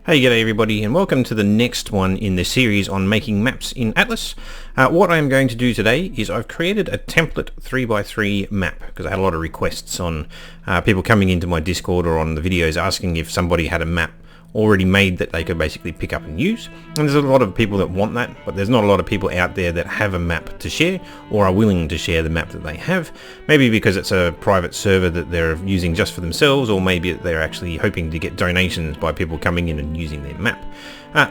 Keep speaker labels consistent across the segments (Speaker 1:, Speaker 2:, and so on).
Speaker 1: Hey, g'day everybody, and welcome to the next one in the series on making maps in Atlas. What I'm going to do today is I've created a template 3x3 map because I had a lot of requests on people coming into my Discord or on the videos asking if somebody had a map already made that they could basically pick up and use. And there's a lot of people that want that, but there's not a lot of people out there that have a map to share or are willing to share the map that they have. Maybe because it's a private server that they're using just for themselves, or maybe they're actually hoping to get donations by people coming in and using their map.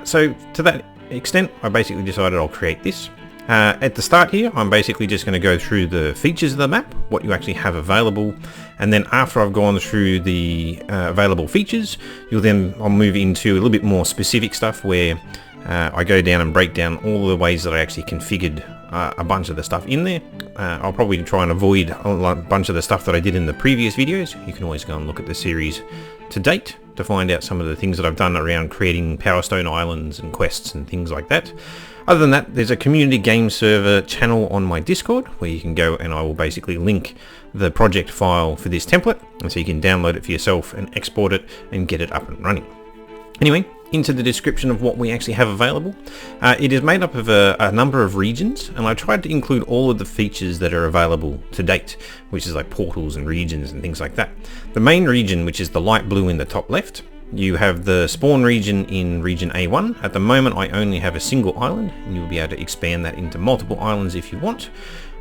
Speaker 1: So to that extent, I basically decided I'll create this. At the start here, I'm basically just going to go through the features of the map, what you actually have available, and then after I've gone through the available features, I'll move into a little bit more specific stuff where I go down and break down all the ways that I actually configured a bunch of the stuff in there. I'll probably try and avoid a bunch of the stuff that I did in the previous videos. You can always go and look at the series to date to find out some of the things that I've done around creating Power Stone Islands and quests and things like that. Other than that, there's a community game server channel on my Discord where you can go, and I will basically link the project file for this template, and so you can download it for yourself and export it and get it up and running. Anyway, into the description of what we actually have available. It is made up of a number of regions, and I tried to include all of the features that are available to date, which is like portals and regions and things like that. The main region, which is the light blue in the top left, you have the spawn region in region A1. At the moment I only have a single island, and you'll be able to expand that into multiple islands if you want.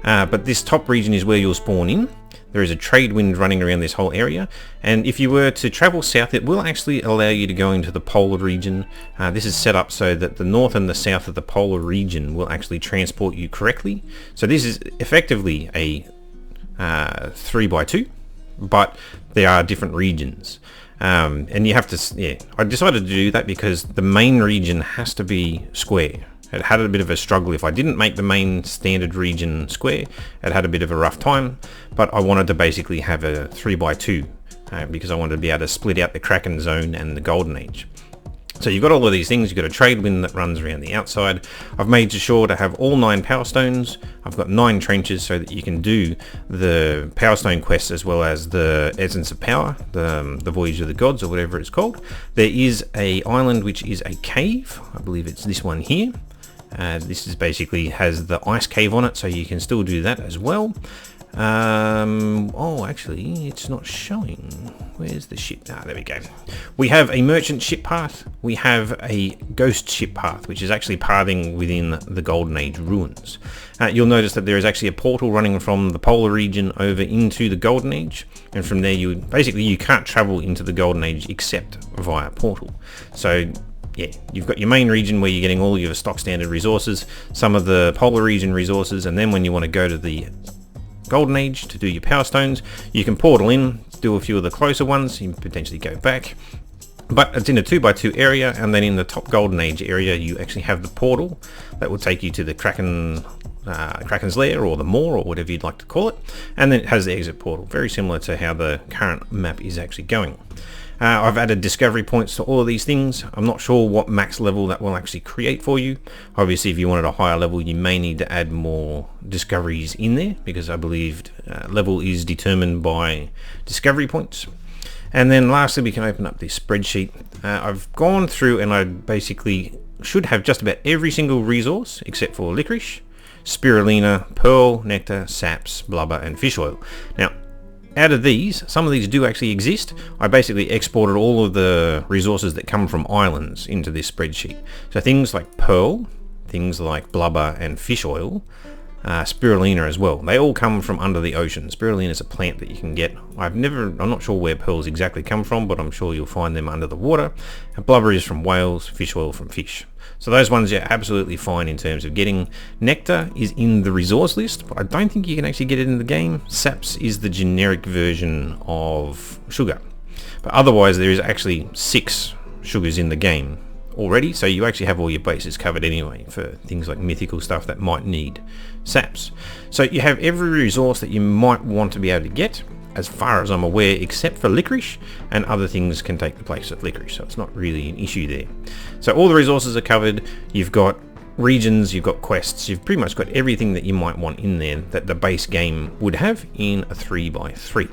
Speaker 1: But this top region is where you'll spawn in. There is a trade wind running around this whole area, and if you were to travel south, it will actually allow you to go into the polar region. This is set up so that the north and the south of the polar region will actually transport you correctly. So this is effectively a 3x2, but there are different regions. And you have to, I decided to do that because the main region has to be square. It had a bit of a struggle. If I didn't make the main standard region square, it had a bit of a rough time, but I wanted to basically have a 3x2 because I wanted to be able to split out the Kraken zone and the Golden Age. So you've got all of these things. You've got a trade wind that runs around the outside. I've made sure to have all 9 power stones. I've got 9 trenches so that you can do the power stone quests as well as the essence of power, the voyage of the gods, or whatever it's called. There is a island which is a cave. I believe it's this one here. This is basically has the ice cave on it, so you can still do that as well. Oh, actually, it's not showing. Where's the ship? Ah, there we go. We have a merchant ship path. We have a ghost ship path, which is actually pathing within the Golden Age ruins. You'll notice that there is actually a portal running from the polar region over into the Golden Age, and from there you can't travel into the Golden Age except via portal. So yeah, you've got your main region where you're getting all your stock standard resources, some of the polar region resources, and then when you want to go to the Golden Age to do your power stones, you can portal in, do a few of the closer ones, you can potentially go back, but it's in a 2x2 area, and then in the top Golden Age area you actually have the portal that will take you to the Kraken's Lair, or the Maw, or whatever you'd like to call it, and then it has the exit portal, very similar to how the current map is actually going. I've added discovery points to all of these things. I'm not sure what max level that will actually create for you. Obviously, if you wanted a higher level, you may need to add more discoveries in there, because I believe level is determined by discovery points. And then lastly, we can open up this spreadsheet. I've gone through and I basically should have just about every single resource except for licorice, spirulina, pearl, nectar, saps, blubber, and fish oil. Now, out of these, some of these do actually exist. I basically exported all of the resources that come from islands into this spreadsheet. So things like pearl, things like blubber and fish oil, spirulina as well. They all come from under the ocean. Spirulina is a plant that you can get. I'm not sure where pearls exactly come from, but I'm sure you'll find them under the water. And blubber is from whales, fish oil from fish. So those ones are absolutely fine in terms of getting. Nectar is in the resource list, but I don't think you can actually get it in the game. Saps is the generic version of sugar. But otherwise there is actually 6 sugars in the game already, so you actually have all your bases covered anyway for things like mythical stuff that might need saps. So you have every resource that you might want to be able to get, as far as I'm aware, except for licorice, and other things can take the place of licorice, so it's not really an issue there. So all the resources are covered. You've got regions, you've got quests, you've pretty much got everything that you might want in there that the base game would have in a 3x3.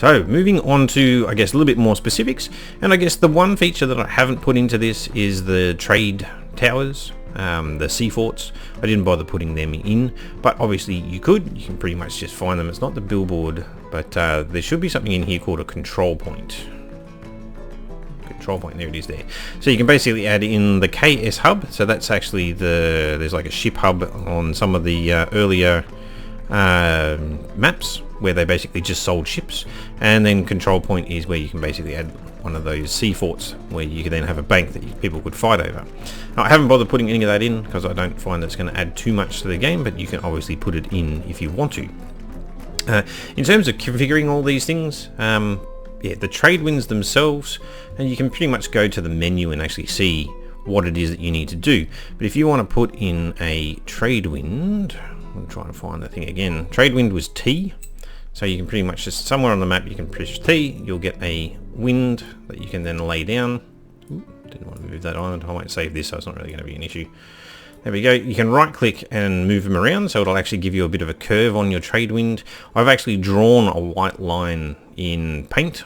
Speaker 1: So moving on to, I guess, a little bit more specifics, and I guess the one feature that I haven't put into this is the trade towers, the sea forts. I didn't bother putting them in, but obviously you can pretty much just find them. It's not the billboard, but there should be something in here called a control point. There it is there. So you can basically add in the KS hub. So that's actually there's like a ship hub on some of the earlier maps where they basically just sold ships, and then control point is where you can basically add one of those sea forts where you can then have a bank that people could fight over. Now, I haven't bothered putting any of that in because I don't find that's going to add too much to the game, but you can obviously put it in if you want to. In terms of configuring all these things, yeah, the trade winds themselves, and you can pretty much go to the menu and actually see what it is that you need to do. But if you want to put in a trade wind, I'm trying to find the thing again. Trade wind was T, so you can pretty much just somewhere on the map you can press T, you'll get a wind that you can then lay down. Ooh, didn't want to move that on. I won't save this, so it's not really going to be an issue. There we go. You can right click and move them around, so it'll actually give you a bit of a curve on your trade wind. I've actually drawn a white line in paint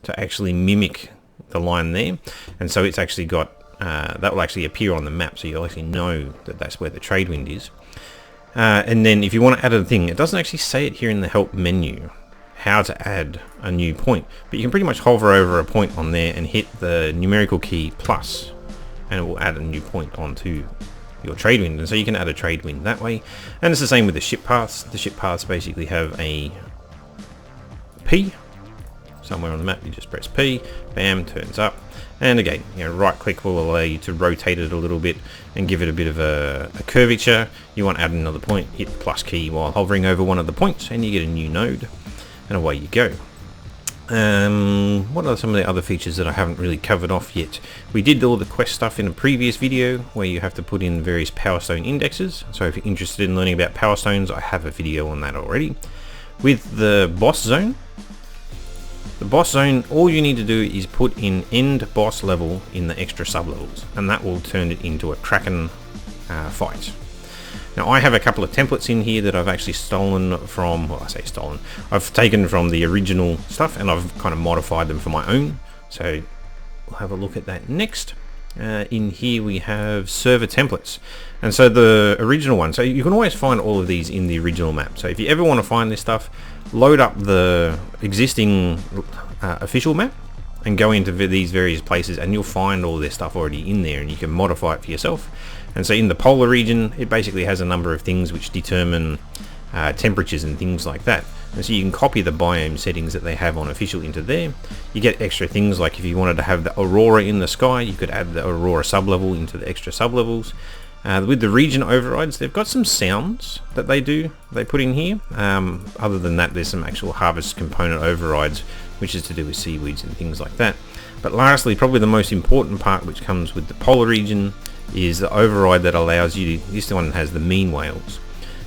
Speaker 1: to actually mimic the line there, and so it's actually got that will actually appear on the map, so you'll actually know that that's where the trade wind is. And then if you want to add a thing, it doesn't actually say it here in the help menu how to add a new point, but you can pretty much hover over a point on there and hit the numerical key plus, and it will add a new point onto your trade wind, and so you can add a trade wind that way. And it's the same with the ship paths. The ship paths basically have a P somewhere on the map. You just press P, bam, turns up, and again, right click will allow you to rotate it a little bit and give it a bit of a curvature. You want to add another point, hit the plus key while hovering over one of the points, and you get a new node, and away you go. What are some of the other features that I haven't really covered off yet? We did all the quest stuff in a previous video where you have to put in various power stone indexes, so if you're interested in learning about power stones, I have a video on that already. With the boss zone, all you need to do is put in end boss level in the extra sub-levels, and that will turn it into a Kraken fight. Now I have a couple of templates in here that I've actually stolen from, well, I say stolen, I've taken from the original stuff and I've kind of modified them for my own, so we'll have a look at that next. In here we have server templates, and so the original one, so you can always find all of these in the original map, so if you ever want to find this stuff, load up the existing official map and go into these various places, and you'll find all this stuff already in there, and you can modify it for yourself. And so in the polar region, it basically has a number of things which determine temperatures and things like that, and so you can copy the biome settings that they have on official into there. You get extra things like if you wanted to have the aurora in the sky, you could add the aurora sublevel into the extra sublevels. With the region overrides, they've got some sounds that they put in here. Other than that, there's some actual harvest component overrides, which is to do with seaweeds and things like that. But lastly, probably the most important part, which comes with the polar region, is the override that allows you to, this one has the mean whales.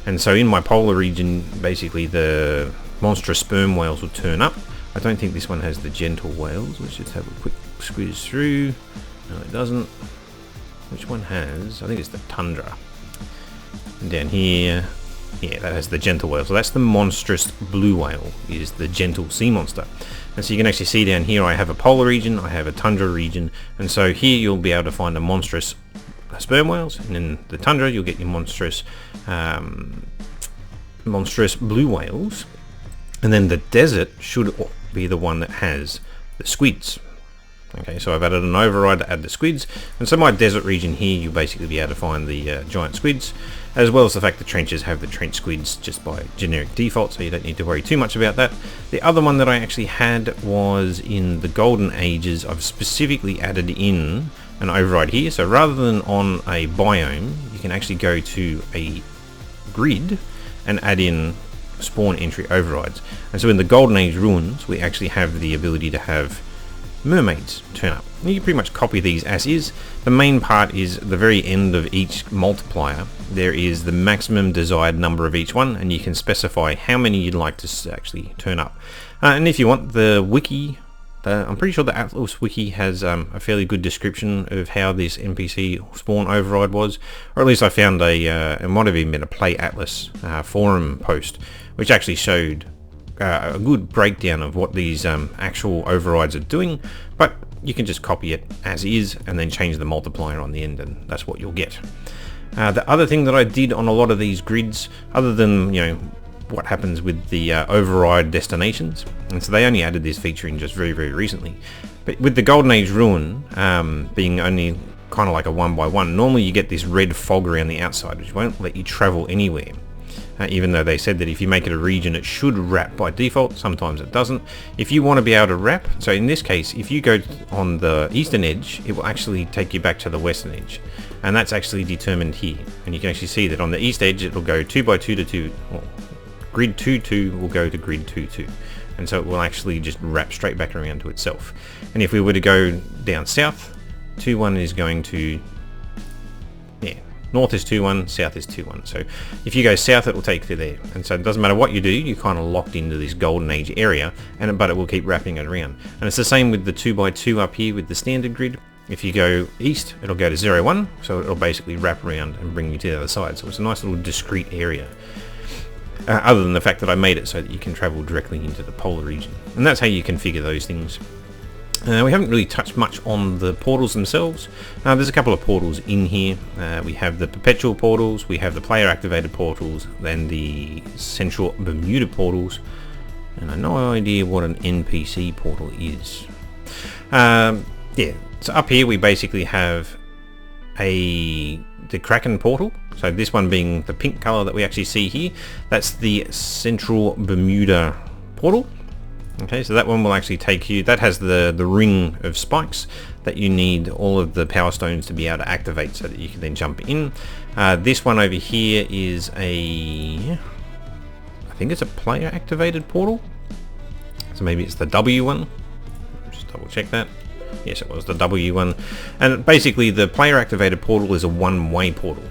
Speaker 1: And so in my polar region, basically the monstrous sperm whales will turn up. I don't think this one has the gentle whales. Let's just have a quick squeeze through. No, it doesn't. Which one has? I think it's the tundra. And down here, yeah, that has the gentle whale. So that's the monstrous blue whale, is the gentle sea monster. And so you can actually see down here I have a polar region, I have a tundra region, and so here you'll be able to find the monstrous sperm whales, and in the tundra you'll get your monstrous blue whales, and then the desert should be the one that has the squids. Okay, so I've added an override to add the squids, and so my desert region here, you'll basically be able to find the giant squids, as well as the fact the trenches have the trench squids just by generic default, so you don't need to worry too much about that. The other one that I actually had was in the golden ages. I've specifically added in an override here, so rather than on a biome, you can actually go to a grid and add in spawn entry overrides. And so in the golden age ruins, we actually have the ability to have mermaids turn up. You can pretty much copy these as is. The main part is the very end of each multiplier. There is the maximum desired number of each one, and you can specify how many you'd like to actually turn up. And if you want the wiki, I'm pretty sure the Atlas wiki has a fairly good description of how this NPC spawn override was, or at least I found it might have even been a Play Atlas forum post, which actually showed a good breakdown of what these actual overrides are doing, but you can just copy it as is and then change the multiplier on the end, and that's what you'll get. The other thing that I did on a lot of these grids, other than what happens with the override destinations, and so they only added this feature in just very recently, but with the Golden Age ruin being only kind of like a 1x1, normally you get this red fog around the outside which won't let you travel anywhere. Even though they said that if you make it a region it should wrap by default, sometimes it doesn't. If you want to be able to wrap, so in this case if you go on the eastern edge, it will actually take you back to the western edge, and that's actually determined here, and you can actually see that on the east edge it will go 2x2 to 2, well, grid 2-2 will go to grid 2-2, and so it will actually just wrap straight back around to itself. And if we were to go down south, 2-1 is going to, north is 2-1, south is 2-1. So if you go south, it will take you there. And so it doesn't matter what you do, you're kind of locked into this Golden Age area, but it will keep wrapping it around. And it's the same with the 2x2 up here with the standard grid. If you go east, it'll go to 0-1, so it'll basically wrap around and bring you to the other side. So it's a nice little discrete area. Other than the fact that I made it so that you can travel directly into the polar region. And that's how you configure those things. We haven't really touched much on the portals themselves. There's a couple of portals in here. We have the perpetual portals, we have the player activated portals, then the central Bermuda portals, and I have no idea what an NPC portal is. So up here we basically have the Kraken portal. So this one being the pink color that we actually see here, that's the central Bermuda portal. Okay, so that one will actually take you, that has the ring of spikes that you need all of the power stones to be able to activate so that you can then jump in. This one over here is I think it's a player activated portal. So maybe it's the W one. Just double check that. Yes, it was the W one. And basically the player activated portal is a one-way portal.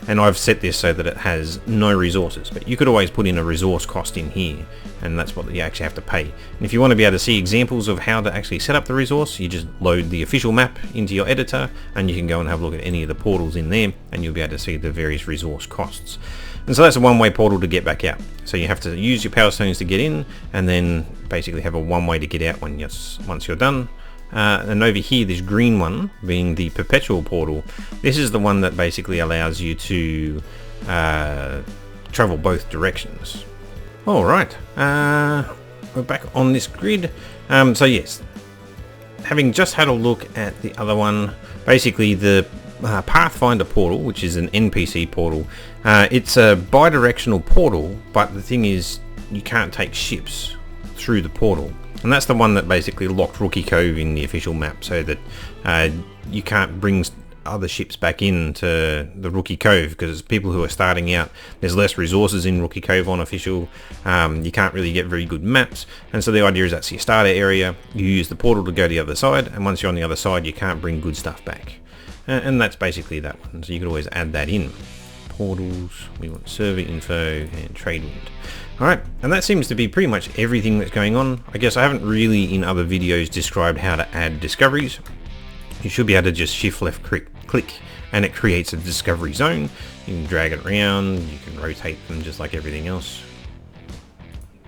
Speaker 1: And I've set this so that it has no resources, but you could always put in a resource cost in here, and that's what you actually have to pay. And if you want to be able to see examples of how to actually set up the resource, you just load the official map into your editor, and you can go and have a look at any of the portals in there, and you'll be able to see the various resource costs. And so that's a one-way portal to get back out. So you have to use your power stones to get in, and then basically have a one-way to get out once you're done. And over here, this green one being the perpetual portal, this is the one that basically allows you to travel both directions. Alright, we're back on this grid. So yes, having just had a look at the other one, basically the Pathfinder portal, which is an NPC portal, it's a bi-directional portal, but the thing is you can't take ships through the portal. And that's the one that basically locked Rookie Cove in the official map, so that you can't bring other ships back into the Rookie Cove, because people who are starting out, there's less resources in Rookie Cove on official. You can't really get very good maps, and so the idea is that's your starter area. You use the portal to go to the other side, and once you're on the other side, you can't bring good stuff back. And that's basically that one. So you could always add that in. Portals, we want server info and trade wind. Alright, and that seems to be pretty much everything that's going on. I guess I haven't really in other videos described how to add discoveries. You should be able to just shift left click and it creates a discovery zone. You can drag it around, you can rotate them just like everything else.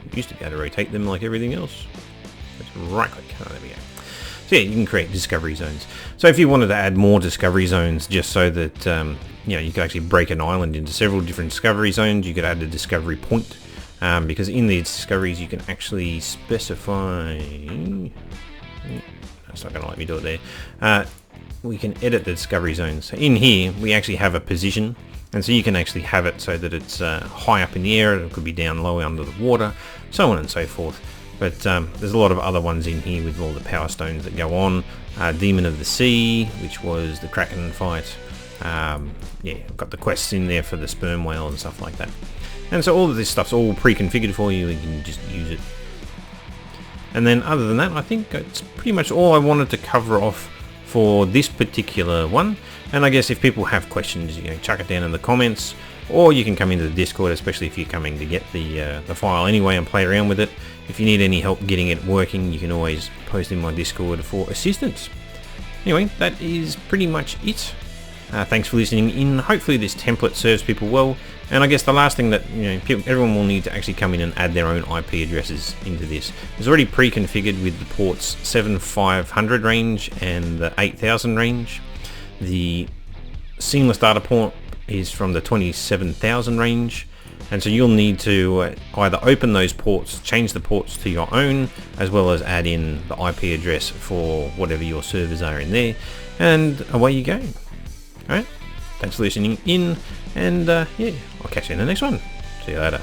Speaker 1: You used to be able to rotate them like everything else. Just right click, oh there we go. So yeah, you can create discovery zones. So if you wanted to add more discovery zones just so that you could actually break an island into several different discovery zones, you could add a discovery point. Because in these discoveries you can actually specify, that's not going to let me do it there, we can edit the discovery zones. So in here we actually have a position, and so you can actually have it so that it's high up in the air, it could be down low under the water, so on and so forth. But there's a lot of other ones in here with all the power stones that go on. Demon of the Sea, which was the Kraken fight. Yeah, I've got the quests in there for the sperm whale and stuff like that. And so all of this stuff's all pre-configured for you, you can just use it. And then other than that, I think it's pretty much all I wanted to cover off for this particular one. And I guess if people have questions, chuck it down in the comments, or you can come into the Discord, especially if you're coming to get the file anyway and play around with it. If you need any help getting it working, you can always post in my Discord for assistance. Anyway, that is pretty much it. Thanks for listening in. Hopefully this template serves people well. And I guess the last thing that everyone will need to actually come in and add their own IP addresses into this. It's already pre-configured with the ports 7500 range and the 8000 range. The seamless data port is from the 27000 range. And so you'll need to either open those ports, change the ports to your own, as well as add in the IP address for whatever your servers are in there, and away you go. Alright, thanks for listening in, and yeah, I'll catch you in the next one. See you later.